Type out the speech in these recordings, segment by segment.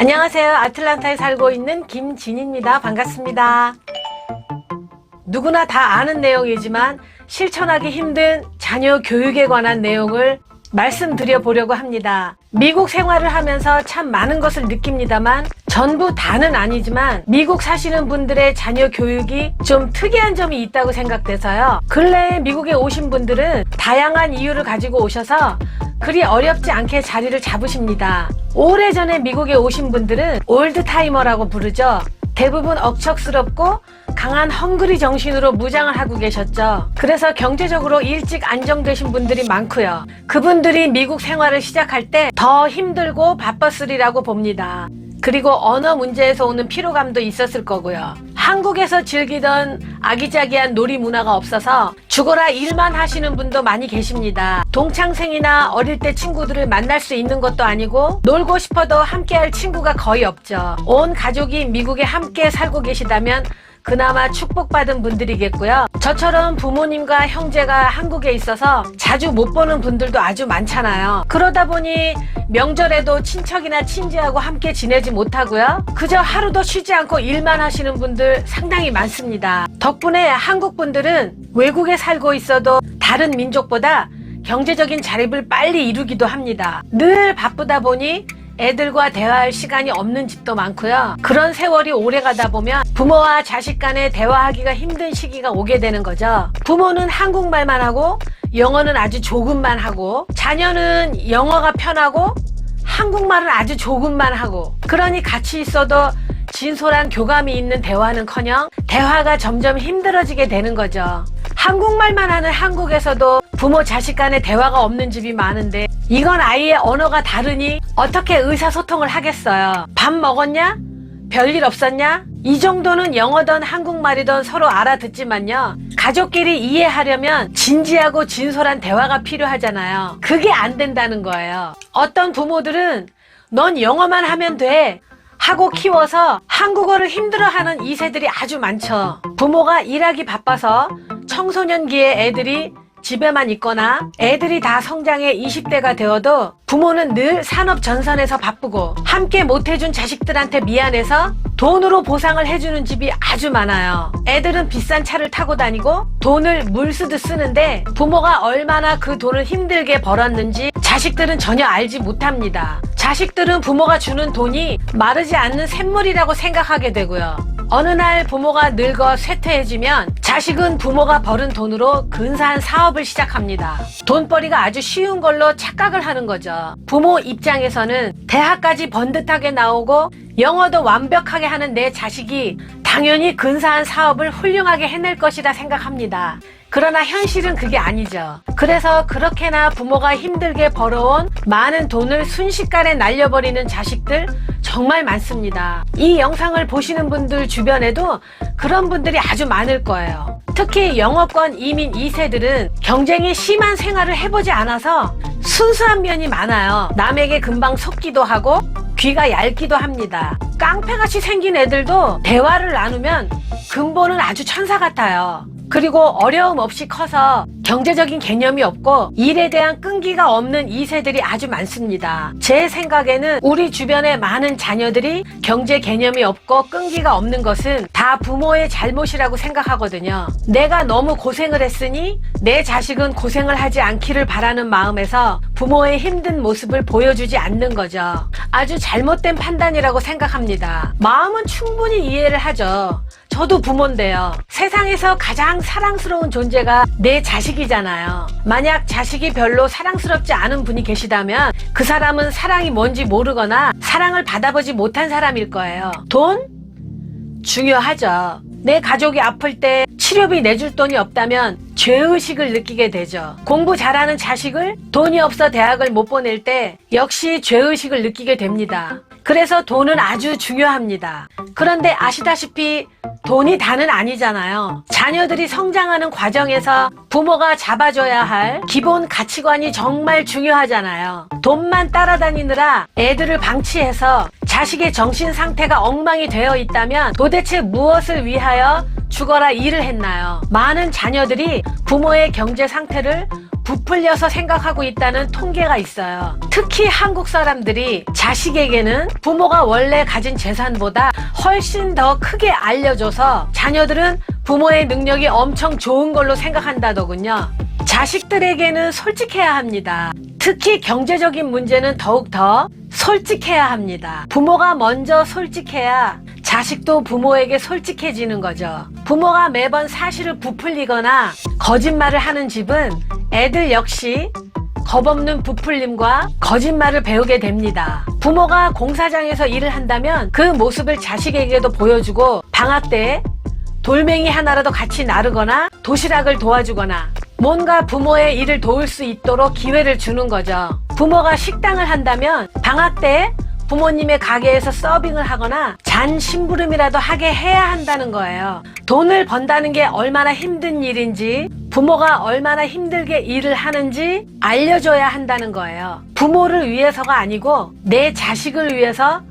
안녕하세요. 아틀란타에 살고 있는 김진입니다. 반갑습니다. 누구나 다 아는 내용이지만 실천하기 힘든 자녀 교육에 관한 내용을 말씀드려 보려고 합니다. 미국 생활을 하면서 참 많은 것을 느낍니다만 전부 다는 아니지만 미국 사시는 분들의 자녀 교육이 좀 특이한 점이 있다고 생각돼서요. 근래에 미국에 오신 분들은 다양한 이유를 가지고 오셔서 그리 어렵지 않게 자리를 잡으십니다. 오래전에 미국에 오신 분들은 올드타이머라고 부르죠. 대부분 억척스럽고 강한 헝그리 정신으로 무장을 하고 계셨죠. 그래서 경제적으로 일찍 안정되신 분들이 많고요. 그분들이 미국 생활을 시작할 때 더 힘들고 바빴으리라고 봅니다. 그리고 언어 문제에서 오는 피로감도 있었을 거고요. 한국에서 즐기던 아기자기한 놀이 문화가 없어서 죽어라 일만 하시는 분도 많이 계십니다. 동창생이나 어릴 때 친구들을 만날 수 있는 것도 아니고 놀고 싶어도 함께할 친구가 거의 없죠. 온 가족이 미국에 함께 살고 계시다면 그나마 축복받은 분들이겠고요. 저처럼 부모님과 형제가 한국에 있어서 자주 못 보는 분들도 아주 많잖아요. 그러다 보니 명절에도 친척이나 친지하고 함께 지내지 못하고요. 그저 하루도 쉬지 않고 일만 하시는 분들 상당히 많습니다. 덕분에 한국 분들은 외국에 살고 있어도 다른 민족보다 경제적인 자립을 빨리 이루기도 합니다. 늘 바쁘다 보니 애들과 대화할 시간이 없는 집도 많고요. 그런 세월이 오래 가다 보면 부모와 자식 간에 대화하기가 힘든 시기가 오게 되는 거죠. 부모는 한국말만 하고 영어는 아주 조금만 하고 자녀는 영어가 편하고 한국말은 아주 조금만 하고 그러니 같이 있어도 진솔한 교감이 있는 대화는커녕 대화가 점점 힘들어지게 되는 거죠. 한국말만 하는 한국에서도 부모 자식 간에 대화가 없는 집이 많은데 이건 아이의 언어가 다르니 어떻게 의사소통을 하겠어요. 밥 먹었냐? 별일 없었냐? 이 정도는 영어든 한국말이든 서로 알아듣지만요. 가족끼리 이해하려면 진지하고 진솔한 대화가 필요하잖아요. 그게 안 된다는 거예요. 어떤 부모들은 넌 영어만 하면 돼 하고 키워서 한국어를 힘들어하는 2세들이 아주 많죠. 부모가 일하기 바빠서 청소년기에 애들이 집에만 있거나 애들이 다 성장해 20대가 되어도 부모는 늘 산업 전선에서 바쁘고 함께 못해준 자식들한테 미안해서 돈으로 보상을 해주는 집이 아주 많아요. 애들은 비싼 차를 타고 다니고 돈을 물 쓰듯 쓰는데 부모가 얼마나 그 돈을 힘들게 벌었는지 자식들은 전혀 알지 못합니다. 자식들은 부모가 주는 돈이 마르지 않는 샘물이라고 생각하게 되고요. 어느 날 부모가 늙어 쇠퇴해지면 자식은 부모가 벌은 돈으로 근사한 사업을 시작합니다. 돈벌이가 아주 쉬운 걸로 착각을 하는 거죠. 부모 입장에서는 대학까지 번듯하게 나오고 영어도 완벽하게 하는 내 자식이 당연히 근사한 사업을 훌륭하게 해낼 것이라 생각합니다. 그러나 현실은 그게 아니죠. 그래서 그렇게나 부모가 힘들게 벌어온 많은 돈을 순식간에 날려버리는 자식들 정말 많습니다. 이 영상을 보시는 분들 주변에도 그런 분들이 아주 많을 거예요. 특히 영어권 이민 2세들은 경쟁이 심한 생활을 해보지 않아서 순수한 면이 많아요. 남에게 금방 속기도 하고 귀가 얇기도 합니다. 깡패같이 생긴 애들도 대화를 나누면 근본은 아주 천사 같아요. 그리고 어려움 없이 커서 경제적인 개념이 없고 일에 대한 끈기가 없는 2세들이 아주 많습니다. 제 생각에는 우리 주변의 많은 자녀들이 경제 개념이 없고 끈기가 없는 것은 다 부모의 잘못이라고 생각하거든요. 내가 너무 고생을 했으니 내 자식은 고생을 하지 않기를 바라는 마음에서 부모의 힘든 모습을 보여주지 않는 거죠. 아주 잘못된 판단이라고 생각합니다. 마음은 충분히 이해를 하죠. 저도 부모인데요. 세상에서 가장 사랑스러운 존재가 내 자식이잖아요. 만약 자식이 별로 사랑스럽지 않은 분이 계시다면 그 사람은 사랑이 뭔지 모르거나 사랑을 받아보지 못한 사람일 거예요. 돈? 중요하죠. 내 가족이 아플 때 치료비 내줄 돈이 없다면 죄의식을 느끼게 되죠. 공부 잘하는 자식을 돈이 없어 대학을 못 보낼 때 역시 죄의식을 느끼게 됩니다. 그래서 돈은 아주 중요합니다. 그런데 아시다시피 돈이 다는 아니잖아요. 자녀들이 성장하는 과정에서 부모가 잡아줘야 할 기본 가치관이 정말 중요하잖아요. 돈만 따라다니느라 애들을 방치해서 자식의 정신 상태가 엉망이 되어 있다면 도대체 무엇을 위하여 죽어라 일을 했나요? 많은 자녀들이 부모의 경제 상태를 부풀려서 생각하고 있다는 통계가 있어요. 특히 한국 사람들이 자식에게는 부모가 원래 가진 재산보다 훨씬 더 크게 알려줘서 자녀들은 부모의 능력이 엄청 좋은 걸로 생각한다더군요. 자식들에게는 솔직해야 합니다. 특히 경제적인 문제는 더욱더 솔직해야 합니다. 부모가 먼저 솔직해야 자식도 부모에게 솔직해지는 거죠. 부모가 매번 사실을 부풀리거나 거짓말을 하는 집은 애들 역시 겁없는 부풀림과 거짓말을 배우게 됩니다. 부모가 공사장에서 일을 한다면 그 모습을 자식에게도 보여주고 방학 때 돌멩이 하나라도 같이 나르거나 도시락을 도와주거나 뭔가 부모의 일을 도울 수 있도록 기회를 주는 거죠. 부모가 식당을 한다면 방학 때 부모님의 가게에서 서빙을 하거나 잔 심부름이라도 하게 해야 한다는 거예요. 돈을 번다는 게 얼마나 힘든 일인지, 부모가 얼마나 힘들게 일을 하는지 알려줘야 한다는 거예요. 부모를 위해서가 아니고 내 자식을 위해서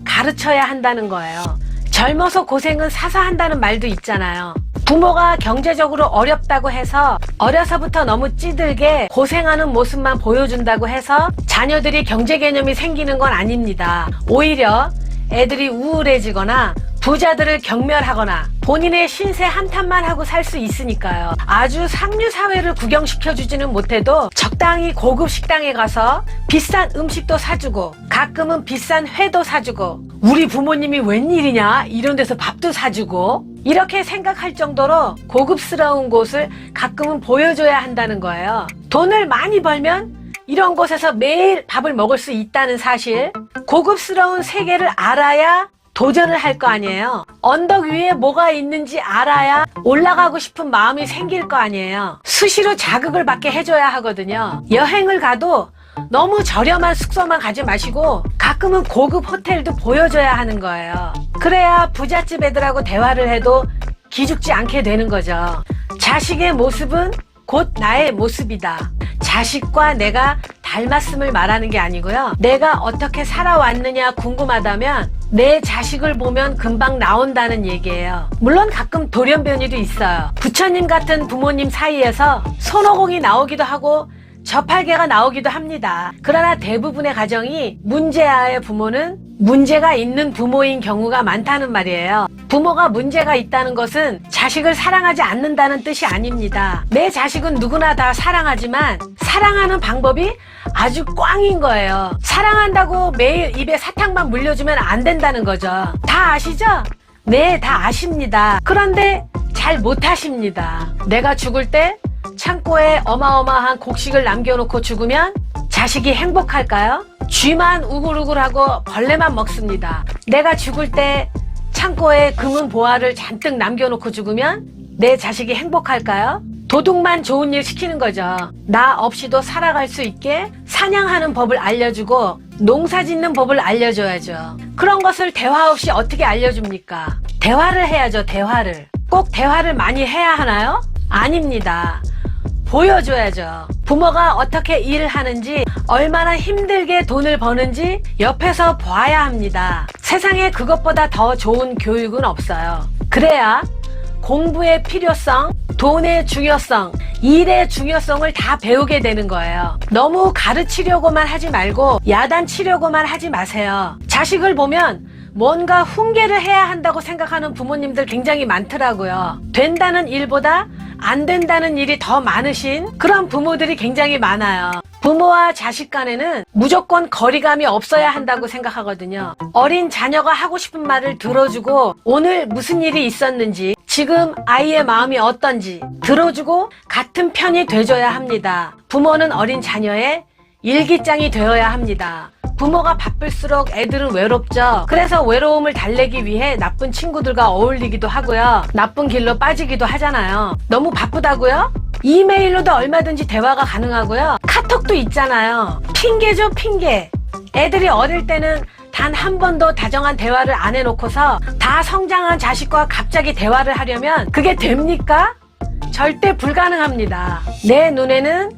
가르쳐야 한다는 거예요. 젊어서 고생은 사서 한다는 말도 있잖아요. 부모가 경제적으로 어렵다고 해서 어려서부터 너무 찌들게 고생하는 모습만 보여준다고 해서 자녀들이 경제 개념이 생기는 건 아닙니다. 오히려 애들이 우울해지거나 부자들을 경멸하거나 본인의 신세 한탄만 하고 살 수 있으니까요. 아주 상류 사회를 구경시켜주지는 못해도 적당히 고급 식당에 가서 비싼 음식도 사주고 가끔은 비싼 회도 사주고 우리 부모님이 웬일이냐 이런 데서 밥도 사주고 이렇게 생각할 정도로 고급스러운 곳을 가끔은 보여줘야 한다는 거예요. 돈을 많이 벌면 이런 곳에서 매일 밥을 먹을 수 있다는 사실, 고급스러운 세계를 알아야 도전을 할 거 아니에요. 언덕 위에 뭐가 있는지 알아야 올라가고 싶은 마음이 생길 거 아니에요. 수시로 자극을 받게 해줘야 하거든요. 여행을 가도 너무 저렴한 숙소만 가지 마시고 가끔은 고급 호텔도 보여줘야 하는 거예요. 그래야 부잣집 애들하고 대화를 해도 기죽지 않게 되는 거죠. 자식의 모습은 곧 나의 모습이다. 자식과 내가 닮았음을 말하는 게 아니고요. 내가 어떻게 살아왔느냐 궁금하다면 내 자식을 보면 금방 나온다는 얘기예요. 물론 가끔 돌연변이도 있어요. 부처님 같은 부모님 사이에서 손오공이 나오기도 하고 저팔계가 나오기도 합니다. 그러나 대부분의 가정이 문제아의 부모는 문제가 있는 부모인 경우가 많다는 말이에요. 부모가 문제가 있다는 것은 자식을 사랑하지 않는다는 뜻이 아닙니다. 내 자식은 누구나 다 사랑하지만 사랑하는 방법이 아주 꽝인 거예요. 사랑한다고 매일 입에 사탕만 물려주면 안 된다는 거죠. 다 아시죠? 네, 다 아십니다. 그런데 잘 못하십니다. 내가 죽을 때 창고에 어마어마한 곡식을 남겨놓고 죽으면 자식이 행복할까요? 쥐만 우글우글하고 벌레만 먹습니다. 내가 죽을 때 창고에 금은 보화를 잔뜩 남겨놓고 죽으면 내 자식이 행복할까요? 도둑만 좋은 일 시키는 거죠. 나 없이도 살아갈 수 있게 사냥하는 법을 알려주고 농사 짓는 법을 알려줘야죠. 그런 것을 대화 없이 어떻게 알려줍니까? 대화를 해야죠, 대화를. 꼭 대화를 많이 해야 하나요? 아닙니다. 보여줘야죠. 부모가 어떻게 일을 하는지, 얼마나 힘들게 돈을 버는지 옆에서 봐야 합니다. 세상에 그것보다 더 좋은 교육은 없어요. 그래야 공부의 필요성, 돈의 중요성, 일의 중요성을 다 배우게 되는 거예요. 너무 가르치려고만 하지 말고 야단치려고만 하지 마세요. 자식을 보면 뭔가 훈계를 해야 한다고 생각하는 부모님들 굉장히 많더라고요. 된다는 일보다 안 된다는 일이 더 많으신 그런 부모들이 굉장히 많아요. 부모와 자식 간에는 무조건 거리감이 없어야 한다고 생각하거든요. 어린 자녀가 하고 싶은 말을 들어주고 오늘 무슨 일이 있었는지, 지금 아이의 마음이 어떤지 들어주고 같은 편이 돼줘야 합니다. 부모는 어린 자녀의 일기장이 되어야 합니다. 부모가 바쁠수록 애들은 외롭죠. 그래서 외로움을 달래기 위해 나쁜 친구들과 어울리기도 하고요. 나쁜 길로 빠지기도 하잖아요. 너무 바쁘다고요? 이메일로도 얼마든지 대화가 가능하고요. 카톡도 있잖아요. 핑계죠, 핑계. 애들이 어릴 때는 단 한 번도 다정한 대화를 안 해놓고서 다 성장한 자식과 갑자기 대화를 하려면 그게 됩니까? 절대 불가능합니다. 내 눈에는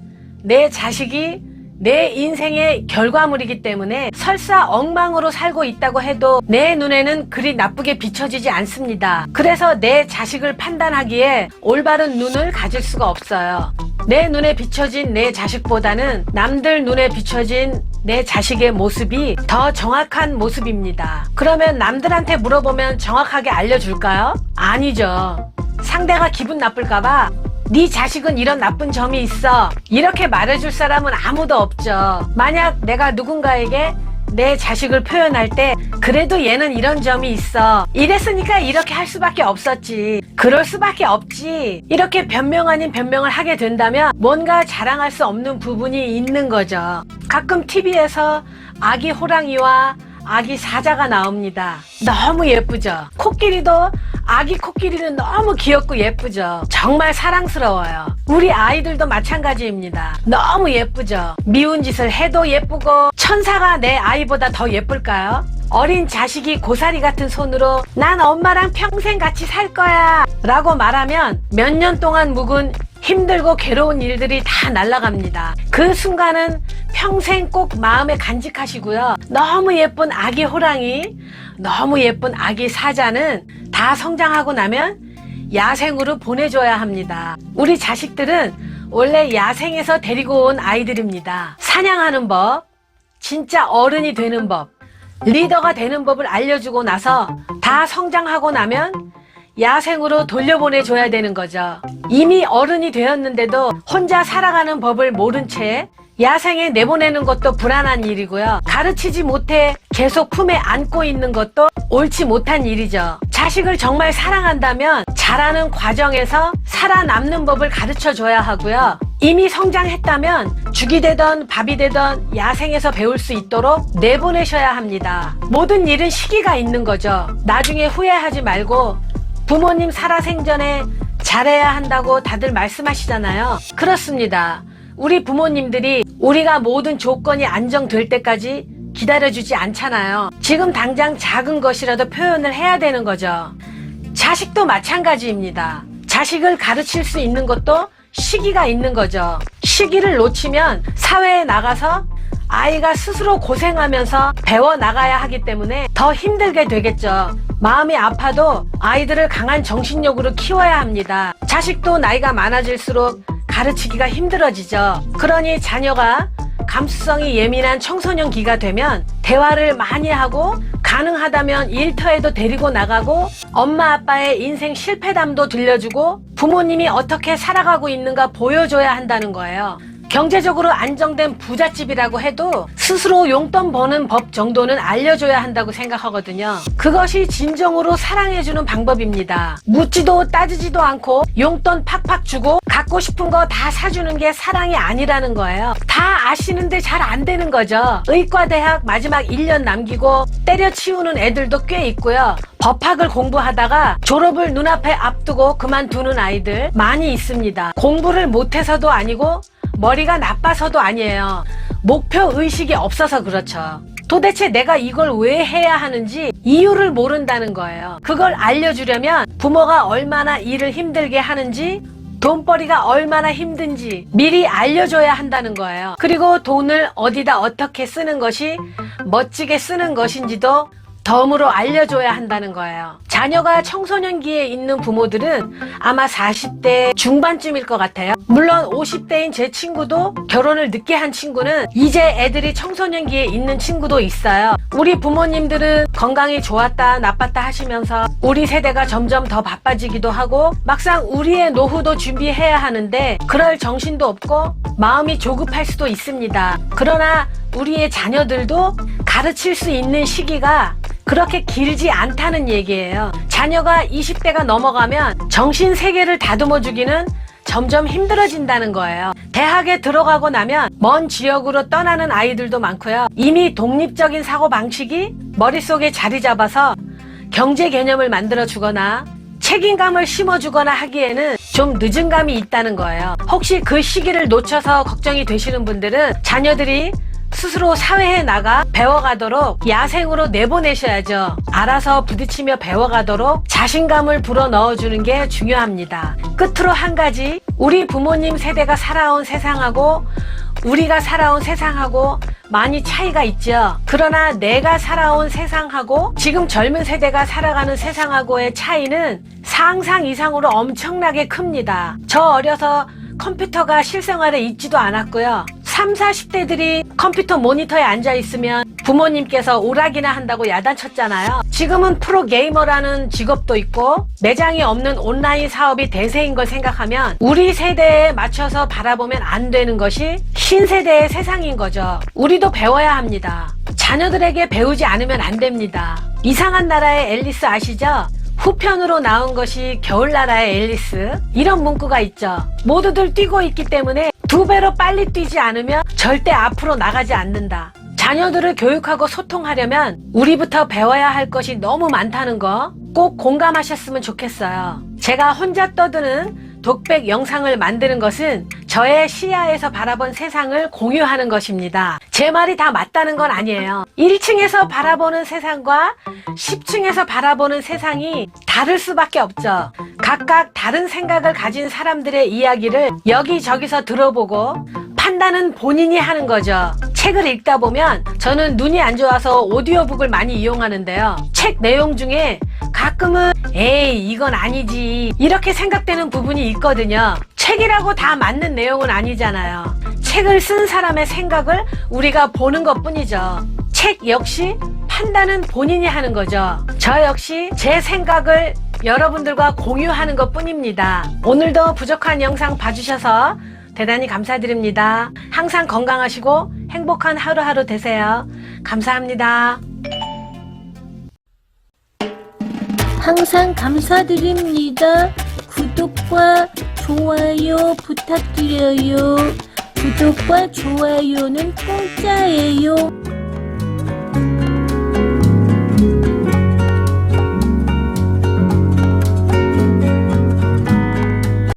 내 자식이 내 인생의 결과물이기 때문에 설사 엉망으로 살고 있다고 해도 내 눈에는 그리 나쁘게 비춰지지 않습니다. 그래서 내 자식을 판단하기에 올바른 눈을 가질 수가 없어요. 내 눈에 비춰진 내 자식보다는 남들 눈에 비춰진 내 자식의 모습이 더 정확한 모습입니다. 그러면 남들한테 물어보면 정확하게 알려줄까요? 아니죠. 상대가 기분 나쁠까봐 네 자식은 이런 나쁜 점이 있어 이렇게 말해줄 사람은 아무도 없죠. 만약 내가 누군가에게 내 자식을 표현할 때 그래도 얘는 이런 점이 있어 이랬으니까 이렇게 할 수밖에 없었지 그럴 수밖에 없지 이렇게 변명 아닌 변명을 하게 된다면 뭔가 자랑할 수 없는 부분이 있는 거죠. 가끔 TV에서 아기 호랑이와 아기 사자가 나옵니다. 너무 예쁘죠. 코끼리도 아기 코끼리는 너무 귀엽고 예쁘죠. 정말 사랑스러워요. 우리 아이들도 마찬가지입니다. 너무 예쁘죠. 미운 짓을 해도 예쁘고 천사가 내 아이보다 더 예쁠까요? 어린 자식이 고사리 같은 손으로 난 엄마랑 평생 같이 살 거야 라고 말하면 몇 년 동안 묵은 힘들고 괴로운 일들이 다 날아갑니다. 그 순간은 평생 꼭 마음에 간직하시고요. 너무 예쁜 아기 호랑이, 너무 예쁜 아기 사자는 다 성장하고 나면 야생으로 보내줘야 합니다. 우리 자식들은 원래 야생에서 데리고 온 아이들입니다. 사냥하는 법, 진짜 어른이 되는 법, 리더가 되는 법을 알려주고 나서 다 성장하고 나면 야생으로 돌려보내줘야 되는 거죠. 이미 어른이 되었는데도 혼자 살아가는 법을 모른 채 야생에 내보내는 것도 불안한 일이고요. 가르치지 못해 계속 품에 안고 있는 것도 옳지 못한 일이죠. 자식을 정말 사랑한다면 자라는 과정에서 살아남는 법을 가르쳐줘야 하고요. 이미 성장했다면 죽이 되던 밥이 되던 야생에서 배울 수 있도록 내보내셔야 합니다. 모든 일은 시기가 있는 거죠. 나중에 후회하지 말고 부모님 살아생전에 잘해야 한다고 다들 말씀하시잖아요. 그렇습니다. 우리 부모님들이 우리가 모든 조건이 안정될 때까지 기다려주지 않잖아요. 지금 당장 작은 것이라도 표현을 해야 되는 거죠. 자식도 마찬가지입니다. 자식을 가르칠 수 있는 것도 시기가 있는 거죠. 시기를 놓치면 사회에 나가서 아이가 스스로 고생하면서 배워나가야 하기 때문에 더 힘들게 되겠죠. 마음이 아파도 아이들을 강한 정신력으로 키워야 합니다. 자식도 나이가 많아질수록 가르치기가 힘들어지죠. 그러니 자녀가 감수성이 예민한 청소년기가 되면 대화를 많이 하고 가능하다면 일터에도 데리고 나가고 엄마 아빠의 인생 실패담도 들려주고 부모님이 어떻게 살아가고 있는가 보여줘야 한다는 거예요. 경제적으로 안정된 부잣집이라고 해도 스스로 용돈 버는 법 정도는 알려줘야 한다고 생각하거든요. 그것이 진정으로 사랑해주는 방법입니다. 묻지도 따지지도 않고 용돈 팍팍 주고 갖고 싶은 거 다 사주는 게 사랑이 아니라는 거예요. 다 아시는데 잘 안 되는 거죠. 의과대학 마지막 1년 남기고 때려치우는 애들도 꽤 있고요. 법학을 공부하다가 졸업을 눈앞에 앞두고 그만두는 아이들 많이 있습니다. 공부를 못해서도 아니고 머리가 나빠서도 아니에요. 목표 의식이 없어서 그렇죠. 도대체 내가 이걸 왜 해야 하는지 이유를 모른다는 거예요. 그걸 알려주려면 부모가 얼마나 일을 힘들게 하는지 돈벌이가 얼마나 힘든지 미리 알려줘야 한다는 거예요. 그리고 돈을 어디다 어떻게 쓰는 것이 멋지게 쓰는 것인지도 덤으로 알려줘야 한다는 거예요. 자녀가 청소년기에 있는 부모들은 아마 40대 중반쯤일 것 같아요. 물론 50대인 제 친구도 결혼을 늦게 한 친구는 이제 애들이 청소년기에 있는 친구도 있어요. 우리 부모님들은 건강이 좋았다 나빴다 하시면서 우리 세대가 점점 더 바빠지기도 하고 막상 우리의 노후도 준비해야 하는데 그럴 정신도 없고 마음이 조급할 수도 있습니다. 그러나 우리의 자녀들도 가르칠 수 있는 시기가 그렇게 길지 않다는 얘기예요. 자녀가 20대가 넘어가면 정신 세계를 다듬어 주기는 점점 힘들어진다는 거예요. 대학에 들어가고 나면 먼 지역으로 떠나는 아이들도 많고요. 이미 독립적인 사고방식이 머릿속에 자리 잡아서 경제 개념을 만들어 주거나 책임감을 심어주거나 하기에는 좀 늦은 감이 있다는 거예요. 혹시 그 시기를 놓쳐서 걱정이 되시는 분들은 자녀들이 스스로 사회에 나가 배워가도록 야생으로 내보내셔야죠. 알아서 부딪히며 배워가도록 자신감을 불어넣어주는 게 중요합니다. 끝으로 한 가지, 우리 부모님 세대가 살아온 세상하고 우리가 살아온 세상하고 많이 차이가 있죠. 그러나 내가 살아온 세상하고 지금 젊은 세대가 살아가는 세상하고의 차이는 상상 이상으로 엄청나게 큽니다. 저 어려서 컴퓨터가 실생활에 있지도 않았고요. 30, 40대들이 컴퓨터 모니터에 앉아 있으면 부모님께서 오락이나 한다고 야단쳤잖아요. 지금은 프로게이머라는 직업도 있고 매장이 없는 온라인 사업이 대세인 걸 생각하면 우리 세대에 맞춰서 바라보면 안 되는 것이 신세대의 세상인 거죠. 우리도 배워야 합니다. 자녀들에게 배우지 않으면 안 됩니다. 이상한 나라의 앨리스 아시죠? 후편으로 나온 것이 겨울나라의 앨리스. 이런 문구가 있죠. 모두들 뛰고 있기 때문에 2배로 빨리 뛰지 않으면 절대 앞으로 나가지 않는다. 자녀들을 교육하고 소통하려면 우리부터 배워야 할 것이 너무 많다는 거 꼭 공감하셨으면 좋겠어요. 제가 혼자 떠드는 독백 영상을 만드는 것은 저의 시야에서 바라본 세상을 공유하는 것입니다. 제 말이 다 맞다는 건 아니에요. 1층에서 바라보는 세상과 10층에서 바라보는 세상이 다를 수밖에 없죠. 각각 다른 생각을 가진 사람들의 이야기를 여기저기서 들어보고 판단은 본인이 하는 거죠. 책을 읽다 보면 저는 눈이 안 좋아서 오디오북을 많이 이용하는데요. 책 내용 중에 가끔은 에이 이건 아니지 이렇게 생각되는 부분이 있거든요. 책이라고 다 맞는 내용은 아니잖아요. 책을 쓴 사람의 생각을 우리가 보는 것 뿐이죠. 책 역시 판단은 본인이 하는 거죠. 저 역시 제 생각을 여러분들과 공유하는 것 뿐입니다. 오늘도 부족한 영상 봐주셔서 대단히 감사드립니다. 항상 건강하시고 행복한 하루하루 되세요. 감사합니다. 항상 감사드립니다. 구독과 좋아요 부탁드려요. 구독과 좋아요는 공짜예요.